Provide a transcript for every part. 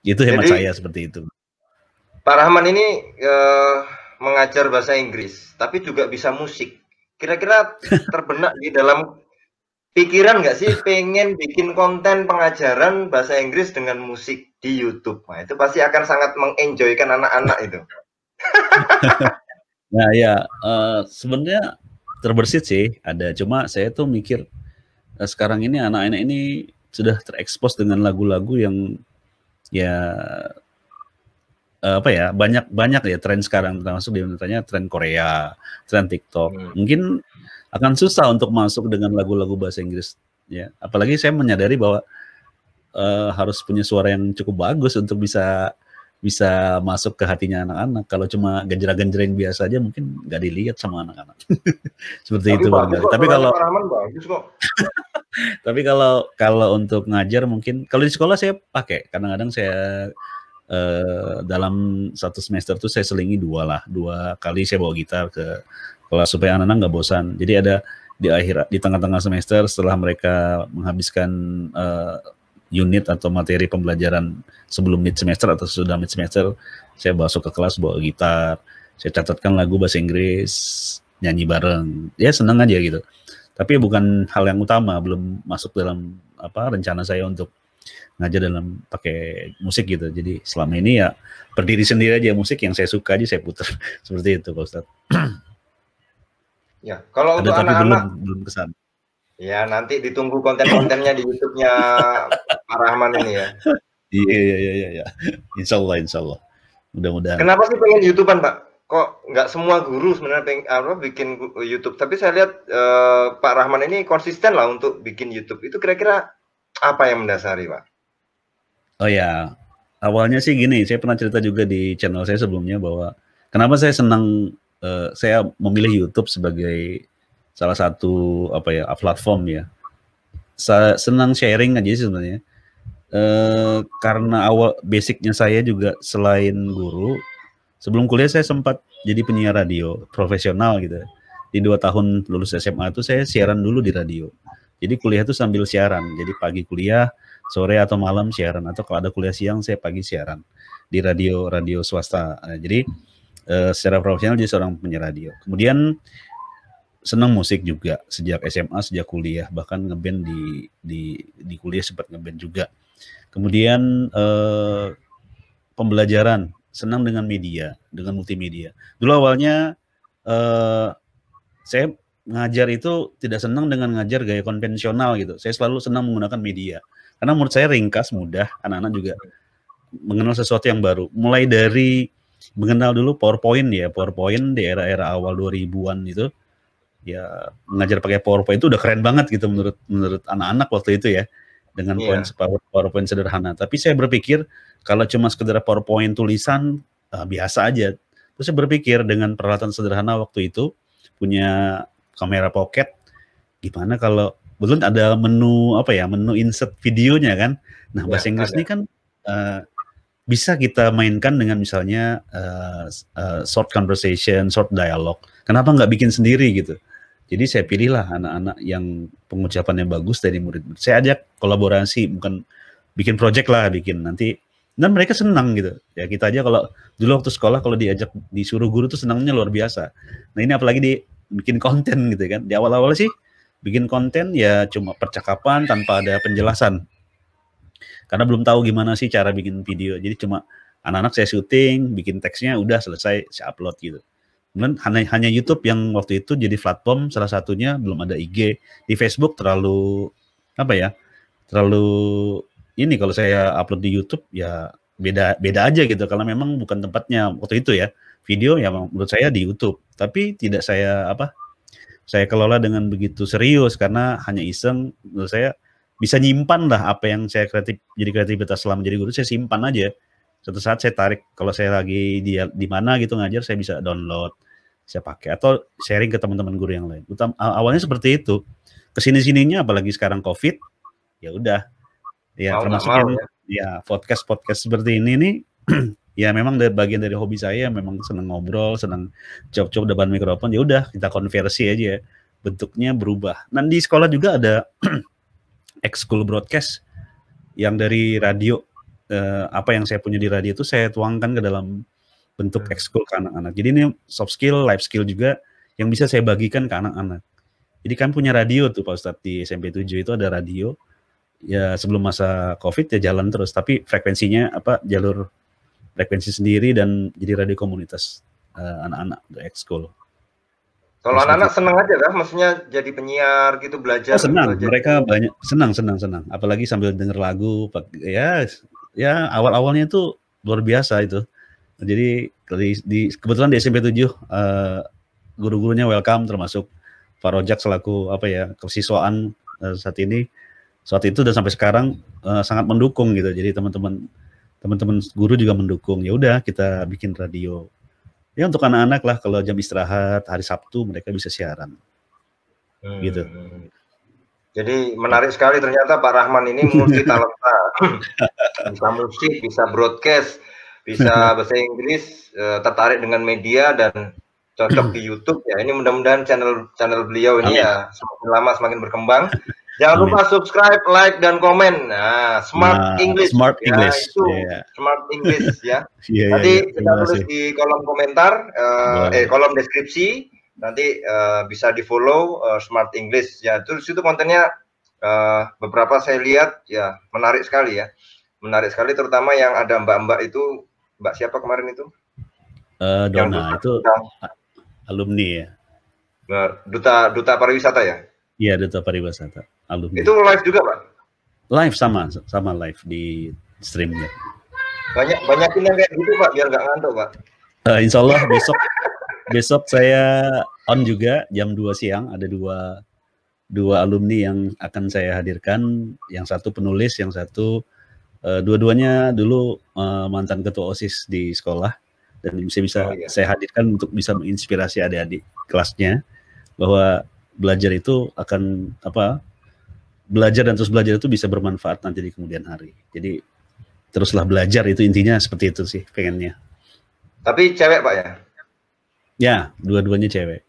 Itu hemat Jadi, saya seperti itu. Pak Rahman ini mengajar bahasa Inggris, tapi juga bisa musik. Kira-kira terbenak di dalam pikiran nggak sih pengen bikin konten pengajaran bahasa Inggris dengan musik di YouTube? Nah, itu pasti akan sangat mengenjoykan anak-anak itu. Nah ya, sebenarnya terbersit sih ada, cuma saya tuh mikir sekarang ini anak-anak ini sudah terekspos dengan lagu-lagu yang ya apa ya, banyak ya tren sekarang, termasuk di antaranya tren Korea, tren TikTok. Mungkin akan susah untuk masuk dengan lagu-lagu bahasa Inggris ya. Apalagi saya menyadari bahwa harus punya suara yang cukup bagus untuk bisa masuk ke hatinya anak-anak. Kalau cuma genjreng-genjreng biasa aja mungkin nggak dilihat sama anak-anak. Seperti Tapi itu bagus barangkali. kok, Tapi suaranya kalau Pak Rahman bagus kok. kalau untuk ngajar mungkin kalau di sekolah saya pakai kadang-kadang saya dalam satu semester tuh saya selingi dua kali saya bawa gitar ke kelas supaya anak-anak nggak bosan. Jadi ada di tengah-tengah semester setelah mereka menghabiskan unit atau materi pembelajaran sebelum mid semester atau sudah mid semester, saya masuk ke kelas bawa gitar, saya catatkan lagu bahasa Inggris, nyanyi bareng, ya seneng aja gitu. Tapi bukan hal yang utama, belum masuk dalam rencana saya untuk ngajar dalam pakai musik gitu. Jadi selama ini ya berdiri sendiri aja, musik yang saya suka aja saya putar. Seperti itu Pak Ustadz. Ya, kalau Ada untuk tapi anak-anak, belum kesana. ya nanti ditunggu konten-kontennya di YouTube-nya Pak Rahman ini ya. Iya. Insya Allah. Mudah-mudahan. Kenapa sih pengen YouTuber, Pak? Kok nggak semua guru sebenarnya bikin YouTube? Tapi saya lihat Pak Rahman ini konsisten lah untuk bikin YouTube. Itu kira-kira apa yang mendasari, Pak? Oh ya, awalnya sih gini, saya pernah cerita juga di channel saya sebelumnya bahwa kenapa saya senang saya memilih YouTube sebagai salah satu platform ya. Saya senang sharing aja sih sebenarnya. Karena awal basicnya saya juga selain guru, sebelum kuliah saya sempat jadi penyiar radio profesional gitu. Di 2 tahun lulus SMA itu saya siaran dulu di radio. Jadi kuliah itu sambil siaran. Jadi pagi kuliah, sore atau malam siaran, atau kalau ada kuliah siang saya pagi siaran di radio swasta. Nah, jadi secara profesional jadi seorang penyiar radio. Kemudian senang musik juga sejak SMA, sejak kuliah, bahkan ngeband di kuliah sempat ngeband juga. Kemudian pembelajaran, senang dengan media, dengan multimedia. Dulu awalnya saya ngajar itu tidak senang dengan ngajar gaya konvensional gitu. Saya selalu senang menggunakan media. Karena menurut saya ringkas, mudah, anak-anak juga mengenal sesuatu yang baru. Mulai dari mengenal dulu PowerPoint ya, PowerPoint di era-era awal 2000-an itu. Ya, mengajar pakai PowerPoint itu udah keren banget gitu menurut anak-anak waktu itu ya. Dengan PowerPoint sederhana. Tapi saya berpikir kalau cuma sekedar PowerPoint tulisan biasa aja. Terus saya berpikir dengan peralatan sederhana waktu itu, punya kamera pocket, gimana kalau belum ada menu menu insert videonya kan. Nah, bahasa Inggris ini kan bisa kita mainkan dengan misalnya short conversation, short dialogue. Kenapa nggak bikin sendiri gitu? Jadi saya pilihlah anak-anak yang pengucapannya bagus dari murid-murid. Saya ajak kolaborasi, bukan bikin project lah, bikin nanti. Dan mereka senang gitu. Ya kita aja kalau dulu waktu sekolah kalau diajak disuruh guru tuh senangnya luar biasa. Nah ini apalagi bikin konten gitu kan. Di awal-awal sih bikin konten ya cuma percakapan tanpa ada penjelasan. Karena belum tahu gimana sih cara bikin video. Jadi cuma anak-anak saya syuting, bikin teksnya udah selesai, saya upload gitu. Kemudian hanya YouTube yang waktu itu jadi platform salah satunya, belum ada IG. Di Facebook terlalu ini kalau saya upload di YouTube ya beda aja gitu, karena memang bukan tempatnya waktu itu ya. Video ya menurut saya di YouTube, tapi tidak saya kelola dengan begitu serius karena hanya iseng. Menurut saya bisa nyimpan lah apa yang saya jadi kreativitas selama jadi guru, saya simpan aja. Suatu saat saya tarik, kalau saya lagi di mana gitu ngajar, saya bisa download, saya pakai atau sharing ke teman-teman guru yang lain. Awalnya seperti itu. Kesini-sininya apalagi sekarang COVID, ya udah. Ya termasuk podcast seperti ini nih ya memang bagian dari hobi saya, memang senang ngobrol, senang coba depan mikrofon, ya udah kita konversi aja, bentuknya berubah. Nah di sekolah juga ada ekskul broadcast yang dari radio. apa yang saya punya di radio itu saya tuangkan ke dalam bentuk ekskul ke anak-anak. Jadi ini soft skill, life skill juga yang bisa saya bagikan ke anak-anak. Jadi kan punya radio tuh Pak Ustadz, di SMP 7 itu ada radio. Ya sebelum masa COVID ya jalan terus, tapi frekuensinya jalur frekuensi sendiri dan jadi radio komunitas anak-anak ekskul. Kalau anak-anak senang aja kan, maksudnya jadi penyiar gitu, belajar. Senang, mereka banyak senang. Apalagi sambil denger lagu, ya awal-awalnya itu luar biasa itu. Jadi kebetulan di SMP 7 guru-gurunya welcome, termasuk Pak Rojak selaku kesiswaan saat itu dan sampai sekarang sangat mendukung gitu. Jadi teman-teman guru juga mendukung. Ya udah kita bikin radio. Ya untuk anak-anak lah, kalau jam istirahat hari Sabtu mereka bisa siaran. Gitu. Jadi menarik sekali ternyata Pak Rahman ini multi talenta. Bisa musik, bisa broadcast, bisa bahasa Inggris, tertarik dengan media dan cocok di YouTube ya. Ini mudah-mudahan channel beliau ini ya semakin lama semakin berkembang. Jangan lupa subscribe, like dan komen. Nah, Smart English. Smart ya, English. Itu Smart English ya. Nanti kita tulis di kolom komentar, kolom deskripsi. Nanti bisa di follow Smart English ya. Terus itu kontennya beberapa saya lihat ya menarik sekali ya. Menarik sekali terutama yang ada mbak-mbak itu. Mbak siapa kemarin itu? Dona itu alumni ya. Duta pariwisata ya? Iya, Duta Pariwisata, alumni. Itu live juga, Pak? Live sama live di streamnya. Banyakin yang kayak gitu, Pak, biar nggak ngantuk, Pak. Insya Allah besok saya on juga jam 2 siang, ada dua alumni yang akan saya hadirkan, yang satu penulis, yang satu dua-duanya dulu mantan ketua OSIS di sekolah, dan bisa saya hadirkan untuk bisa menginspirasi adik-adik kelasnya bahwa belajar itu akan belajar dan terus belajar itu bisa bermanfaat nanti di kemudian hari. Jadi teruslah belajar, itu intinya seperti itu sih pengennya. Tapi cewek Pak ya? Ya, dua-duanya cewek.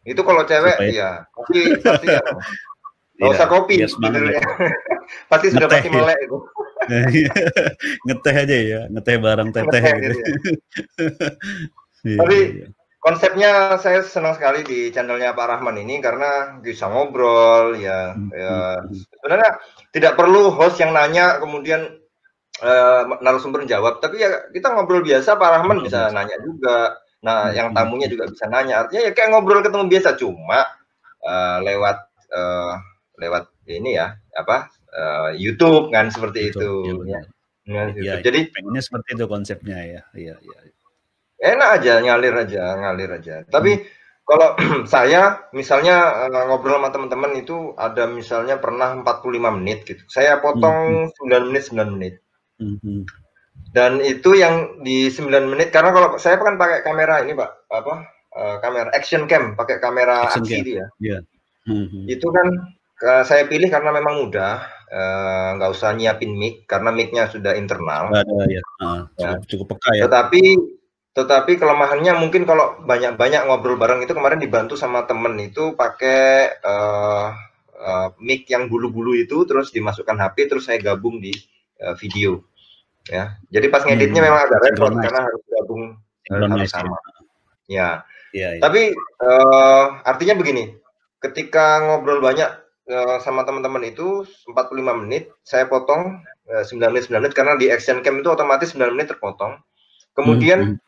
Itu kalau cewek ya pasti ya. Nggak usah kopi. Pasti sudah pasti melek itu. Ngeteh aja ya, ngeteh bareng teteh gitu. Tapi konsepnya saya senang sekali di channelnya Pak Rahman ini karena bisa ngobrol ya. Sebenarnya tidak perlu host yang nanya kemudian narasumber jawab, tapi ya kita ngobrol biasa, Pak Rahman bisa nanya juga. Nah, yang tamunya juga bisa nanya. Artinya ya kayak ngobrol ketemu biasa, cuma lewat ini ya YouTube kan seperti itu. Ya, jadi pengennya seperti itu konsepnya ya. Iya. Enak aja, ngalir aja. Tapi kalau saya misalnya ngobrol sama teman-teman itu ada misalnya pernah 45 menit gitu. Saya potong 9 menit. Dan itu yang di 9 menit karena kalau saya kan pakai kamera ini Pak, kamera action cam, pakai kamera aksi dia. Yeah. Itu kan saya pilih karena memang mudah, nggak usah nyiapin mic karena mic-nya sudah internal. Cukup peka ya. Tetapi kelemahannya mungkin kalau banyak ngobrol bareng itu kemarin dibantu sama temen itu pakai mic yang bulu-bulu itu terus dimasukkan HP terus saya gabung di video ya. Jadi pas ngeditnya memang agak repot karena harus gabung harus sama. Ya. Tapi artinya begini, ketika ngobrol banyak sama teman-teman itu 45 menit saya potong 9 menit karena di action cam itu otomatis 9 menit terpotong. Kemudian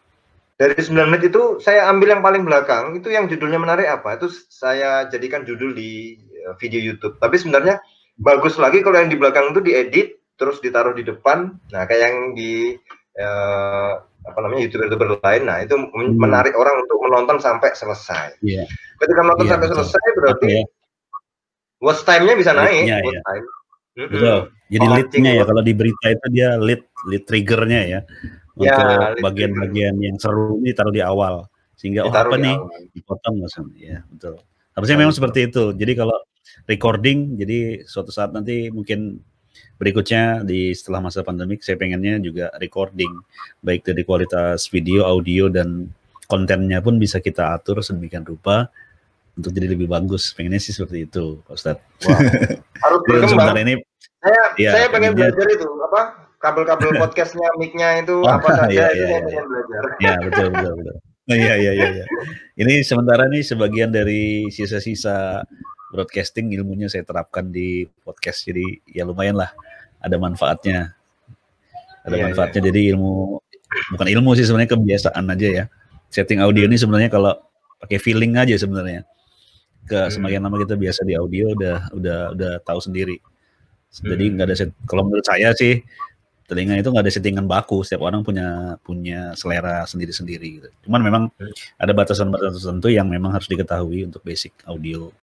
dari 9 menit itu saya ambil yang paling belakang, itu yang judulnya menarik apa, itu saya jadikan judul di video YouTube. Tapi sebenarnya bagus lagi kalau yang di belakang itu diedit, terus ditaruh di depan. Nah kayak yang di YouTuber lain, nah itu menarik orang untuk menonton sampai selesai. Ketika menonton sampai selesai berarti watch time-nya bisa naik. Betul. Jadi lead-nya ya, kalau di berita itu dia lead trigger-nya ya. Untuk bagian-bagian yang seru ini taruh di awal sehingga dipotong langsung ya, betul. Harusnya memang seperti itu. Jadi kalau recording, jadi suatu saat nanti mungkin berikutnya setelah masa pandemik saya pengennya juga recording baik dari kualitas video, audio dan kontennya pun bisa kita atur sedemikian rupa untuk jadi lebih bagus. Pengennya sih seperti itu, Pak Ustadz. Wow. Harus berkembang. Ini, saya pengen belajar itu apa kabel-kabel podcastnya, mic-nya itu apa saja itu saya pengen belajar. Ya betul. Iya. Ini sementara nih sebagian dari sisa-sisa broadcasting ilmunya saya terapkan di podcast, jadi ya lumayan lah, ada manfaatnya. Jadi bukan ilmu sih sebenarnya, kebiasaan aja ya. Setting audio ini sebenarnya kalau pakai feeling aja sebenarnya. Semakin lama kita biasa di audio udah tahu sendiri. Jadi nggak ada kalau menurut saya sih telinga itu nggak ada settingan baku. Setiap orang punya selera sendiri-sendiri gitu. Cuman memang ada batasan-batasan tertentu yang memang harus diketahui untuk basic audio